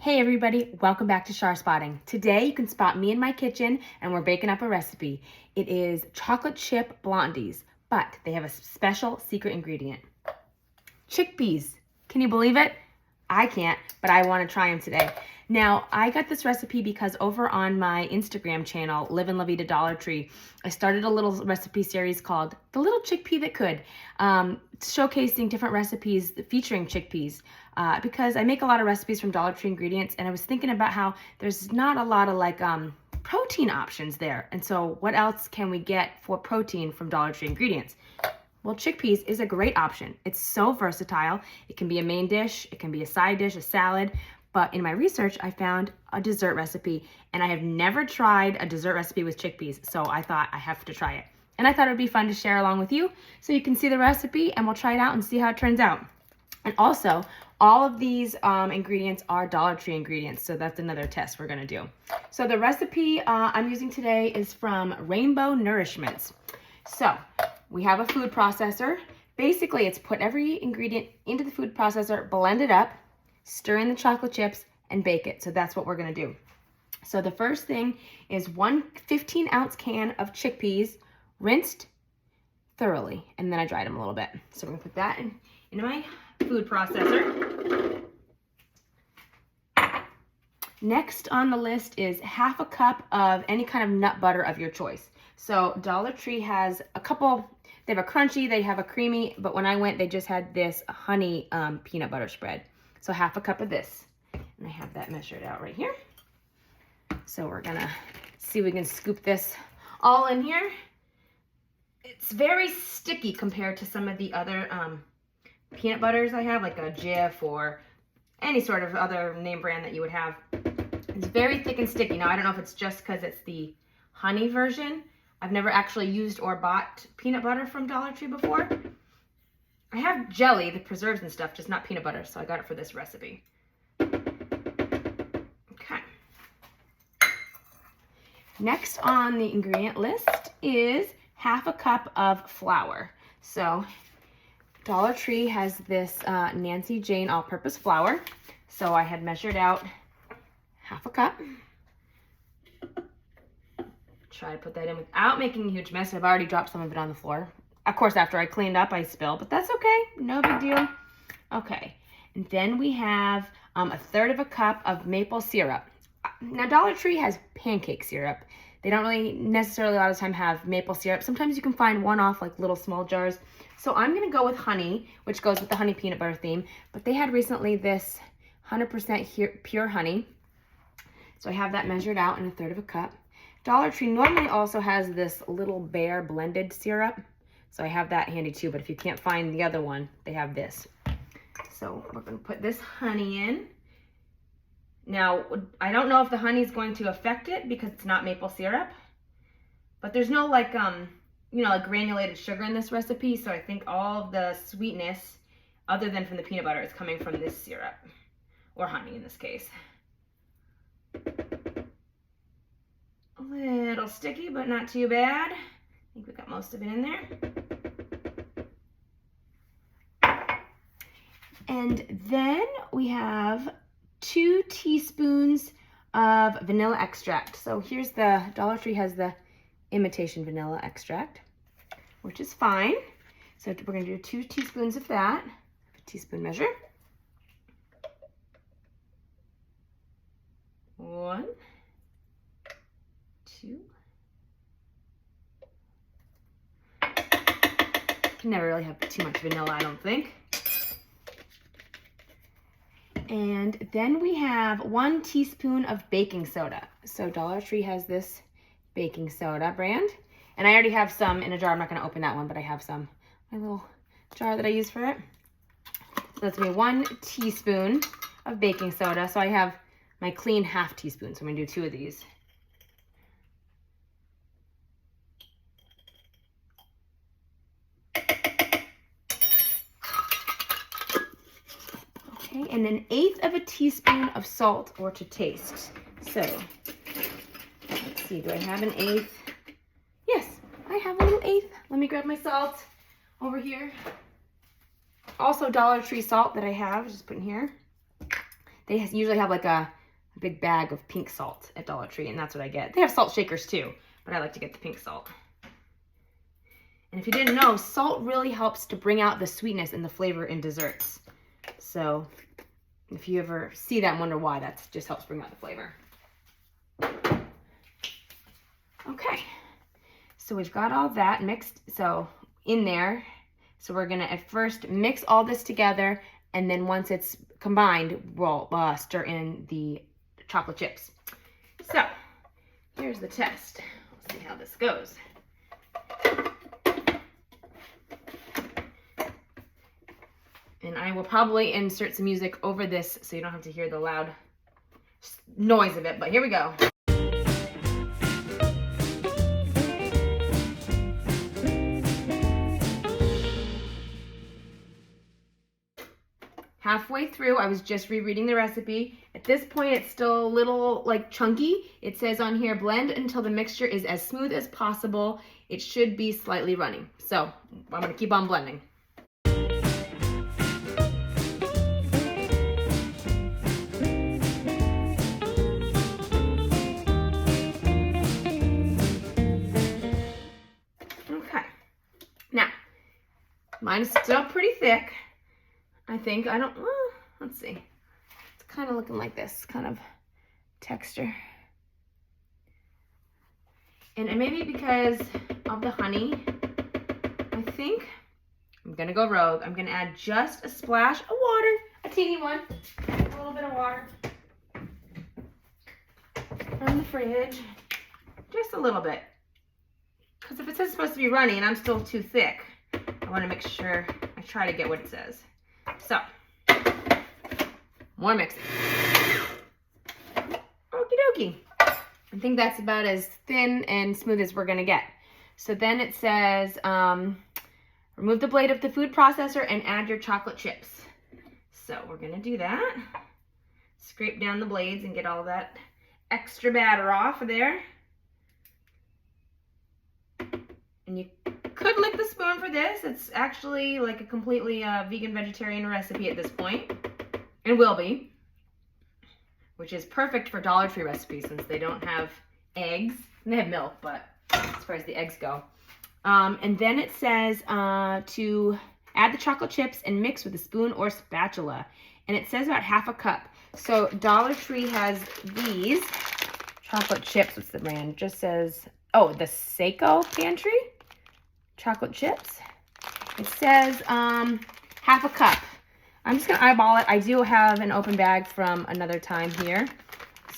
Hey everybody, welcome back to Char Spotting. Today you can spot me in my kitchen and we're baking up a recipe. It is chocolate chip blondies, but they have a special secret ingredient. Chickpeas. Can you believe it? I can't, but I want to try them today. Now, I got this recipe because over on my Instagram channel, Live and La Vida Dollar Tree, I started a little recipe series called The Little Chickpea That Could, showcasing different recipes featuring chickpeas because I make a lot of recipes from Dollar Tree ingredients, and I was thinking about how there's not a lot of protein options there. And so what else can we get for protein from Dollar Tree ingredients? Well, chickpeas is a great option. It's so versatile. It can be a main dish, it can be a side dish, a salad. But in my research, I found a dessert recipe, and I have never tried a dessert recipe with chickpeas, so I thought I have to try it. And I thought it would be fun to share along with you so you can see the recipe and we'll try it out and see how it turns out. And also, all of these ingredients are Dollar Tree ingredients, so that's another test we're gonna do. So the recipe I'm using today is from Rainbow Nourishments. So we have a food processor. Basically, it's put every ingredient into the food processor, blend it up, stir in the chocolate chips, and bake it. So that's what we're gonna do. So the first thing is one 15-ounce can of chickpeas, rinsed thoroughly, and then I dried them a little bit. So we're gonna put that into my food processor. Next on the list is half a cup of any kind of nut butter of your choice. So Dollar Tree has a couple, they have a crunchy, they have a creamy, but when I went, they just had this honey peanut butter spread. So half a cup of this, and I have that measured out right here. So we're gonna see if we can scoop this all in here. It's very sticky compared to some of the other peanut butters I have, like a Jif or any sort of other name brand that you would have. It's very thick and sticky. Now, I don't know if it's just because it's the honey version. I've never actually used or bought peanut butter from Dollar Tree before. I have jelly, the preserves and stuff, just not peanut butter, so I got it for this recipe. Okay. Next on the ingredient list is half a cup of flour. So Dollar Tree has this Nancy Jane all-purpose flour. So I had measured out half a cup. Try to put that in without making a huge mess. I've already dropped some of it on the floor. Of course, after I cleaned up, I spilled, but that's okay. No big deal. Okay, and then we have a third of a cup of maple syrup. Now, Dollar Tree has pancake syrup. They don't really necessarily a lot of the time have maple syrup. Sometimes you can find one off like little small jars. So I'm gonna go with honey, which goes with the honey peanut butter theme. But they had recently this 100% pure honey. So I have that measured out in a third of a cup. Dollar Tree normally also has this little Bear blended syrup. So I have that handy too, but if you can't find the other one, they have this. So we're gonna put this honey in. Now, I don't know if the honey is going to affect it because it's not maple syrup, but there's no like granulated sugar in this recipe. So I think all of the sweetness, other than from the peanut butter, is coming from this syrup, or honey in this case. A little sticky, but not too bad. I think we got most of it in there. And then we have 2 teaspoons of vanilla extract. So here's the Dollar Tree has the imitation vanilla extract, which is fine. So we're gonna do 2 teaspoons of that, a teaspoon measure. 1, 2. Can never really have too much vanilla, I don't think. And then we have 1 teaspoon of baking soda. So Dollar Tree has this baking soda brand. And I already have some in a jar. I'm not gonna open that one, but I have some. My little jar that I use for it. So that's gonna be 1 teaspoon of baking soda. So I have my clean half teaspoon. So I'm gonna do 2 of these. Okay, and then 1/8 of a teaspoon of salt or to taste. So, let's see, do I have an 1/8? Yes, I have a little 1/8. Let me grab my salt over here. Also Dollar Tree salt that I have, just put in here. They usually have like a a big bag of pink salt at Dollar Tree, and that's what I get. They have salt shakers too, but I like to get the pink salt. And if you didn't know, salt really helps to bring out the sweetness and the flavor in desserts. So if you ever see that and wonder why, that just helps bring out the flavor. Okay, so we've got all that mixed in there. So we're gonna at first mix all this together, and then once it's combined, we'll stir in the chocolate chips. So here's the test. Let's see how this goes. And I will probably insert some music over this so you don't have to hear the loud noise of it, but here we go. Halfway through, I was just rereading the recipe. At this point, it's still a little like chunky. It says on here, blend until the mixture is as smooth as possible. It should be slightly runny. So I'm gonna keep on blending. Okay, now, mine is still pretty thick. I think, let's see. It's kind of looking like this kind of texture. And maybe because of the honey, I think I'm gonna go rogue. I'm gonna add just a splash of water, a teeny one, a little bit of water from the fridge, just a little bit. Because if it says it's supposed to be runny and I'm still too thick, I wanna make sure I try to get what it says. So, more mixing. Okie dokie. I think that's about as thin and smooth as we're gonna get. So then it says, remove the blade of the food processor and add your chocolate chips. So we're gonna do that. Scrape down the blades and get all that extra batter off of there. And you could lick the spoon for this. It's actually like a completely vegan vegetarian recipe at this point, and will be, which is perfect for Dollar Tree recipes since they don't have eggs. And they have milk, but as far as the eggs go. And then it says to add the chocolate chips and mix with a spoon or spatula. And it says about half a cup. So Dollar Tree has these chocolate chips. What's the brand? It just says, oh, the Seiko Pantry chocolate chips. It says half a cup. I'm just gonna eyeball it. I do have an open bag from another time here.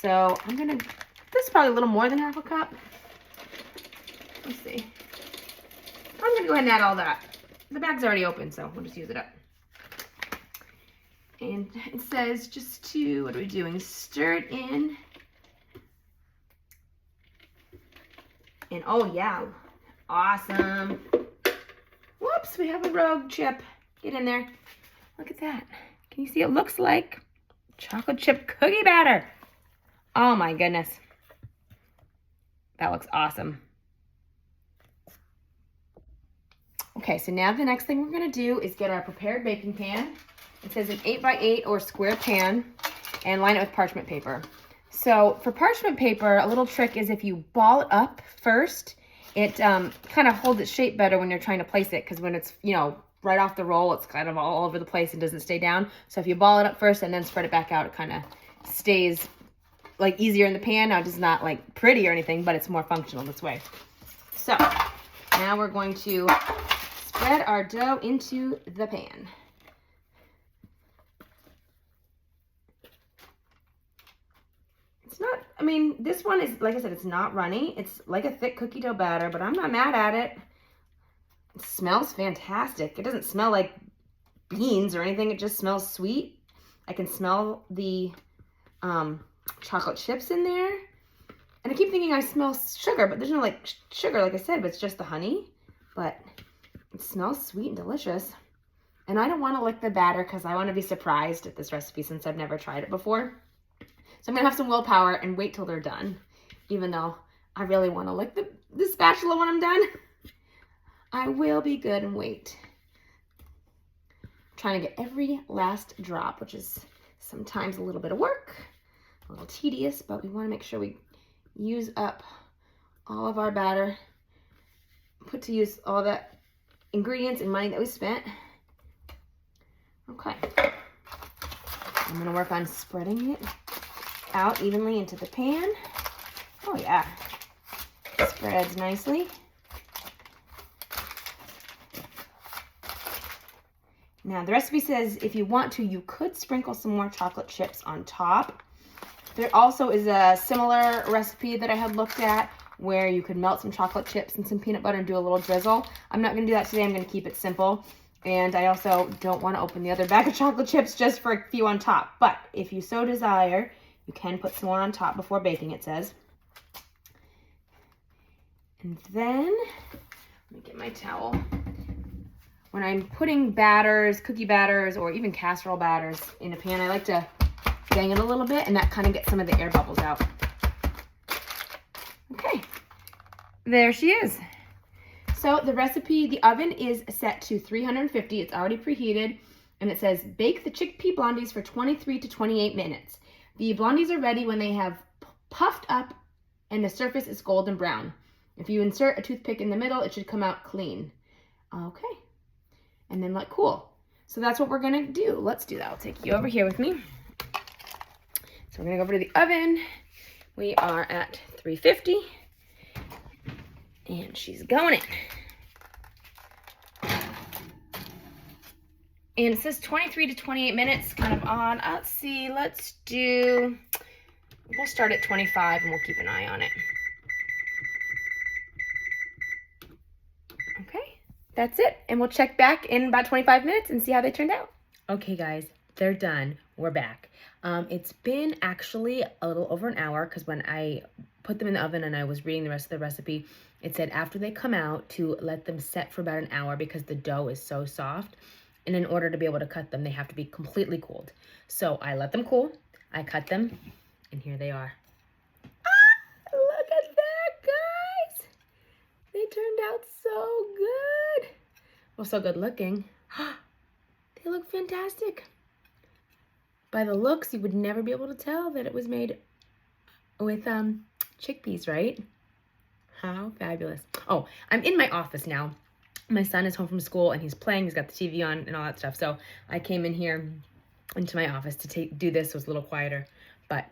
So this is probably a little more than half a cup. Let's see. I'm gonna go ahead and add all that. The bag's already open, so we'll just use it up. And it says just to, what are we doing? Stir it in. And oh yeah, awesome. Whoops, we have a rogue chip. Get in there. Look at that. Can you see? It looks like chocolate chip cookie batter. Oh my goodness. That looks awesome. Okay, so now the next thing we're gonna do is get our prepared baking pan. It says an 8x8 or square pan, and line it with parchment paper. So for parchment paper, a little trick is if you ball it up first, it kind of holds its shape better when you're trying to place it, because when it's, right off the roll, it's kind of all over the place and doesn't stay down. So if you ball it up first and then spread it back out, it kind of stays like easier in the pan. Now it's not like pretty or anything, but it's more functional this way. So now we're going to spread our dough into the pan. It's not, this one is, like I said, it's not runny. It's like a thick cookie dough batter, but I'm not mad at it. It smells fantastic. It doesn't smell like beans or anything. It just smells sweet. I can smell the chocolate chips in there. And I keep thinking I smell sugar, but there's no sugar, like I said, but it's just the honey. But it smells sweet and delicious. And I don't want to lick the batter because I want to be surprised at this recipe since I've never tried it before. So I'm going to have some willpower and wait till they're done, even though I really want to lick the spatula when I'm done. I will be good and wait. I'm trying to get every last drop, which is sometimes a little bit of work, a little tedious, but we want to make sure we use up all of our batter, put to use all the ingredients and money that we spent. Okay. I'm going to work on spreading it out evenly into the pan. Oh yeah, spreads nicely. Now the recipe says if you want to, you could sprinkle some more chocolate chips on top. There also is a similar recipe that I had looked at where you could melt some chocolate chips and some peanut butter and do a little drizzle. I'm not going to do that today. I'm going to keep it simple. And I also don't want to open the other bag of chocolate chips just for a few on top. But if you so desire, you can put some more on top before baking, it says. And then, let me get my towel. When I'm putting batters, cookie batters, or even casserole batters in a pan, I like to bang it a little bit, and that kind of gets some of the air bubbles out. Okay, there she is. So the recipe, the oven is set to 350. It's already preheated, and it says bake the chickpea blondies for 23 to 28 minutes. The blondies are ready when they have puffed up and the surface is golden brown. If you insert a toothpick in the middle, it should come out clean. Okay, and then let cool. So that's what we're gonna do. Let's do that. I'll take you over here with me. So we're gonna go over to the oven. We are at 350. And she's going in. And it says 23 to 28 minutes, kind of odd. Let's see, we'll start at 25 and we'll keep an eye on it. Okay, that's it. And we'll check back in about 25 minutes and see how they turned out. Okay guys, they're done. We're back. It's been actually a little over an hour because when I put them in the oven and I was reading the rest of the recipe, it said after they come out to let them set for about an hour because the dough is so soft. And in order to be able to cut them, they have to be completely cooled. So I let them cool, I cut them, and here they are. Ah, look at that, guys. They turned out so good. Well, so good looking. They look fantastic. By the looks, you would never be able to tell that it was made with chickpeas, right? How fabulous. Oh, I'm in my office now. My son is home from school and he's playing. He's got the TV on and all that stuff. So I came in here into my office to do this. So it's a little quieter. But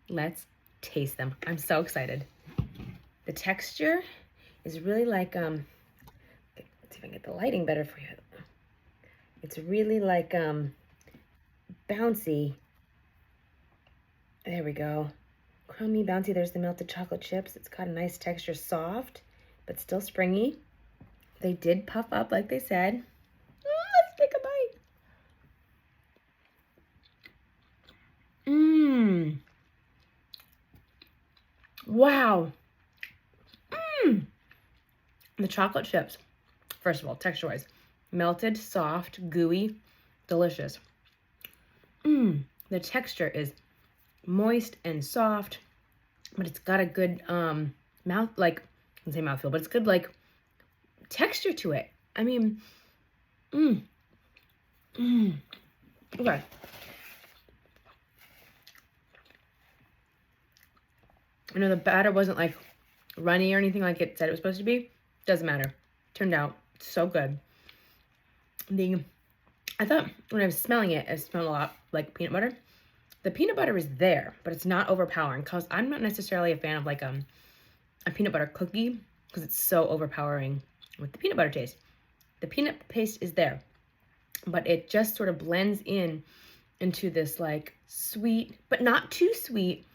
let's taste them. I'm so excited. The texture is really like, let's see if I can get the lighting better for you. It's really like bouncy. There we go. Crummy, bouncy. There's the melted chocolate chips. It's got a nice texture, soft, but still springy. They did puff up like they said. Let's take a bite. Wow. The chocolate chips, first of all, texture-wise, melted, soft, gooey, delicious. The texture is moist and soft, but it's got a good mouth, like, I wouldn't say mouthfeel, but it's good, like, texture to it. I mean, okay. I know the batter wasn't like runny or anything like it said it was supposed to be. Doesn't matter. Turned out so good. I thought when I was smelling it, it smelled a lot like peanut butter. The peanut butter is there, but it's not overpowering because I'm not necessarily a fan of like a peanut butter cookie because it's so overpowering with the peanut butter taste. The peanut paste is there, but it just sort of blends into this like sweet, but not too sweet,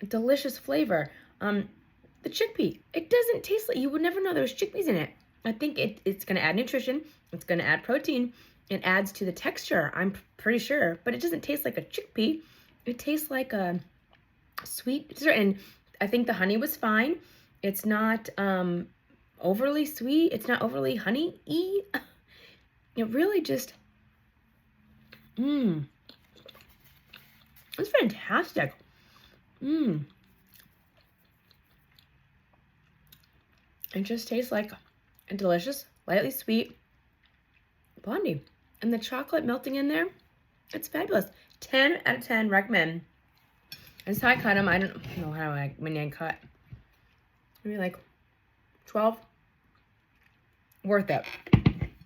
delicious flavor. The chickpea, it doesn't taste like, you would never know there was chickpeas in it. I think it's going to add nutrition. It's going to add protein. It adds to the texture, I'm pretty sure, but it doesn't taste like a chickpea. It tastes like a sweet dessert, and I think the honey was fine. It's not overly sweet. It's not overly honey-y. It really just, it's fantastic. It just tastes like a delicious, lightly sweet blondie. And the chocolate melting in there, it's fabulous. 10 out of 10, recommend. This is how I cut them. I don't know many I cut. Maybe like 12. Worth it.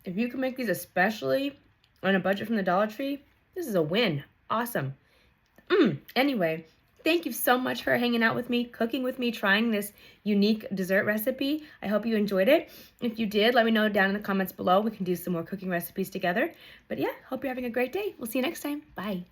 If you can make these, especially on a budget from the Dollar Tree, this is a win. Awesome. Anyway, thank you so much for hanging out with me, cooking with me, trying this unique dessert recipe. I hope you enjoyed it. If you did, let me know down in the comments below. We can do some more cooking recipes together. But yeah, hope you're having a great day. We'll see you next time. Bye.